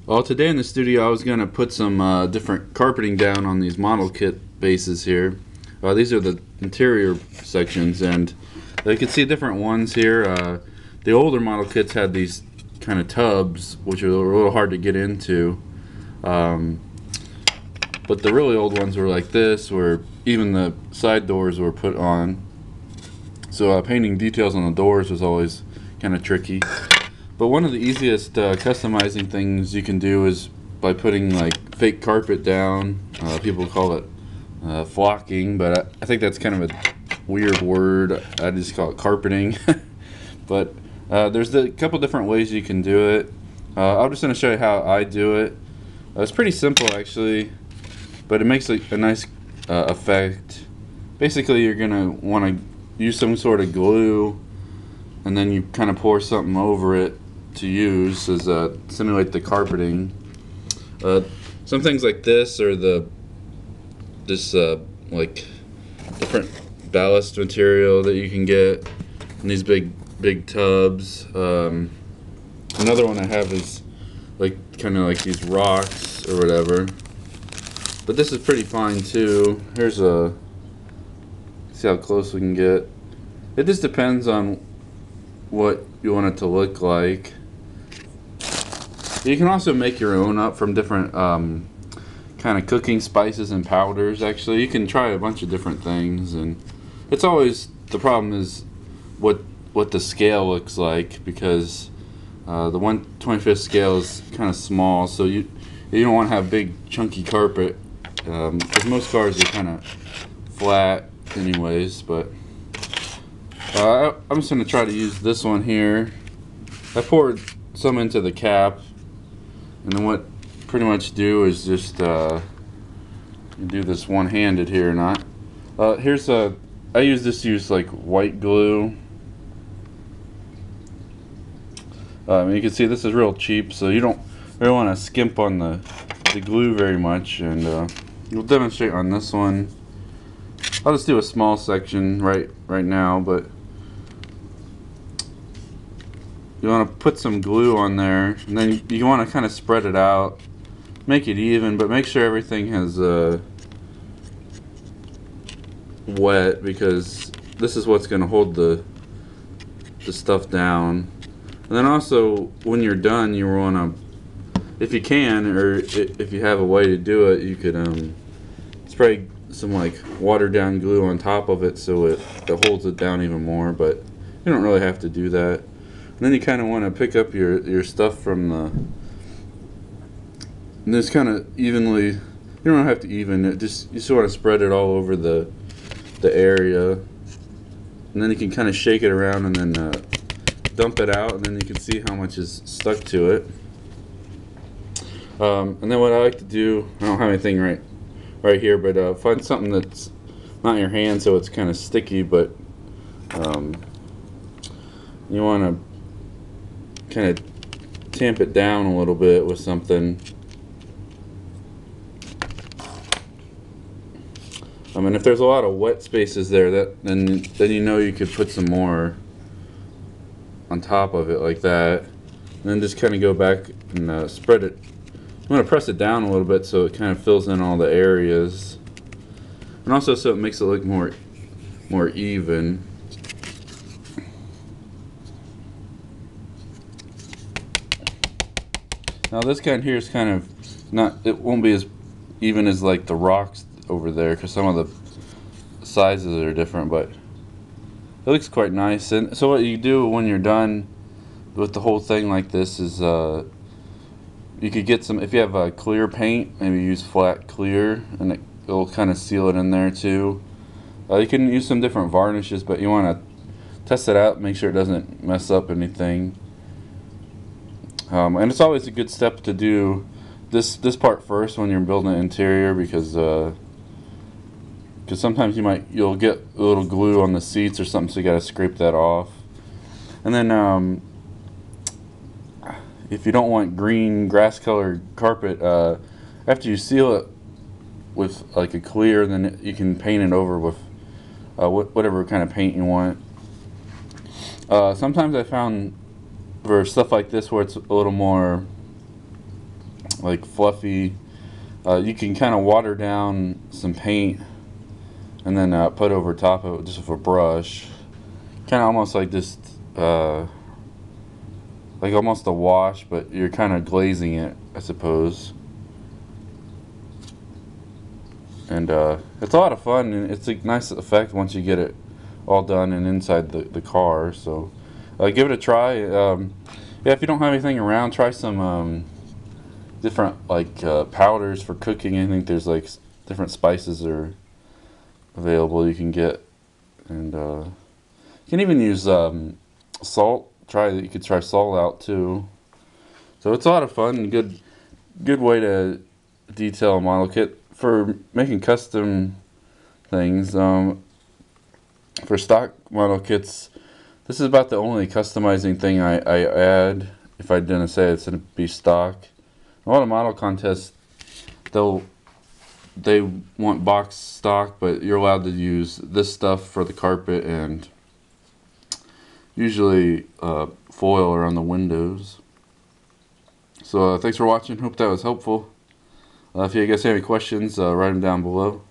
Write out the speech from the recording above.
Well, today in the studio, I was going to put some different carpeting down on these model kit bases here. These are the interior sections, and you can see different ones here. The older model kits had these kind of tubs, which are a little hard to get into. Um, but the really old ones were like this, where even the side doors were put on. So painting details on the doors was always kind of tricky. But one of the easiest customizing things you can do is by putting like fake carpet down. People call it flocking, but I think that's kind of a weird word. I just call it carpeting. But there's a couple different ways you can do it. I'm just going to show you how I do it. It's pretty simple actually, but it makes a nice effect. Basically, you're going to want to use some sort of glue, and then you kind of pour something over it to use as simulate the carpeting. Some things like this or this like different ballast material that you can get in these big tubs. Another one I have is like kind of like these rocks or whatever. But this is pretty fine too. Here's see how close we can get. It just depends on what you want it to look like. You can also make your own up from different kind of cooking spices and powders. Actually, you can try a bunch of different things, and it's always the problem is what the scale looks like, because the 1/25th scale is kind of small, so you don't want to have big chunky carpet, because most cars are kind of flat anyways. But I'm just going to try to use this one here. I poured some into the cap, and then what pretty much do is just do this one-handed here. Not here's I use like white glue. You can see this is real cheap, so you don't really want to skimp on the glue very much. And we'll demonstrate on this one. I'll just do a small section right now, but you want to put some glue on there, and then you want to kind of spread it out, make it even, but make sure everything has wet, because this is what's going to hold the stuff down. And then also, when you're done, you want to, if you can, or if you have a way to do it, you could spray some like watered down glue on top of it, so it holds it down even more. But you don't really have to do that. And then you kind of want to pick up your stuff from and just kind of evenly. You don't have to even it. You just want to spread it all over the area, and then you can kind of shake it around and then dump it out, and then you can see how much is stuck to it. And then what I like to do, I don't have anything right here, but find something that's not in your hand, so it's kind of sticky, but you want to kind of tamp it down a little bit with something. I mean, if there's a lot of wet spaces there, then you know you could put some more on top of it like that, and then just kind of go back and spread it. You want to press it down a little bit so it kind of fills in all the areas, and also so it makes it look more even. Now this kind here is kind of not, it won't be as even as like the rocks over there, because some of the sizes are different, but it looks quite nice. And so what you do when you're done with the whole thing like this is you could get some, if you have clear paint, maybe use flat clear, and it'll kind of seal it in there too. You can use some different varnishes, but you want to test it out, make sure it doesn't mess up anything. And it's always a good step to do this part first when you're building an interior, because sometimes you'll get a little glue on the seats or something, so you got to scrape that off. And then if you don't want green grass colored carpet, after you seal it with like a clear, then you can paint it over with whatever kind of paint you want. Sometimes I found for stuff like this where it's a little more like fluffy. You can kind of water down some paint and then put over top of it just with a brush, kind of almost like this, like almost a wash, but you're kind of glazing it, I suppose. And it's a lot of fun, and it's a nice effect once you get it all done and inside the car. So give it a try. Yeah, if you don't have anything around, try some different like powders for cooking. I think there's like different spices are available you can get, and you can even use salt. You could try salt out too. So it's a lot of fun and good way to detail a model kit for making custom things. For stock model kits, this is about the only customizing thing I add. If I didn't say it's gonna be stock. A lot of model contests, they want box stock, but you're allowed to use this stuff for the carpet and usually foil around the windows. So thanks for watching. Hope that was helpful. If you guys have any questions, write them down below.